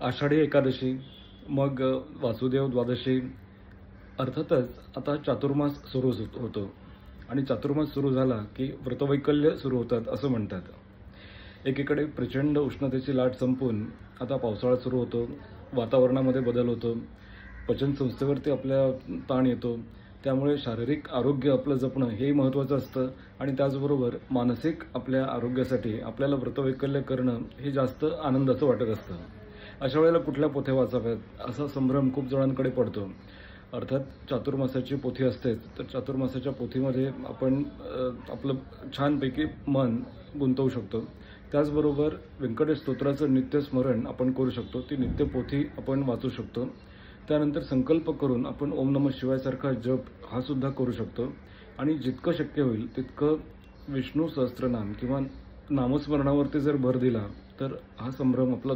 आषाढी एकादशी, मग वासुदेव द्वादशी. अर्थातच आता चातुर्मास सुरू होतो आणि चातुर्मास सुरू झाला की व्रतवैकल्य सुरू होतात असं म्हणतात. एकीकडे प्रचंड उष्णतेची लाट संपून आता पावसाळा सुरू होतो, वातावरणामध्ये बदल होतो, पचनसंस्थेवरती आपल्या ताण येतो. त्यामुळे शारीरिक आरोग्य आपलं जपणं हेही महत्त्वाचं असतं आणि त्याचबरोबर मानसिक आपल्या आरोग्यासाठी आपल्याला व्रतवैकल्य करणं हे जास्त आनंदाचं वाटत असतं. अशा वेळेला कुठल्या पोथ्या वाचाव्यात असा संभ्रम खूप जणांकडे पडतो. अर्थात चातुर्मासाची पोथी असतेच, तर चातुर्मासाच्या पोथीमध्ये आपण आपलं छानपैकी मन गुंतवू शकतो. त्याचबरोबर व्यंकटेश स्तोत्राचं नित्यस्मरण आपण करू शकतो, ती नित्यपोथी आपण वाचू शकतो. त्यानंतर संकल्प करून आपण ओम नमः शिवायसारखा जप हा सुद्धा करू शकतो आणि जितकं शक्य होईल तितकं विष्णू सहस्त्रनाम किंवा नामस्मरणावरती जर भर दिला तर हा संभ्रम आपला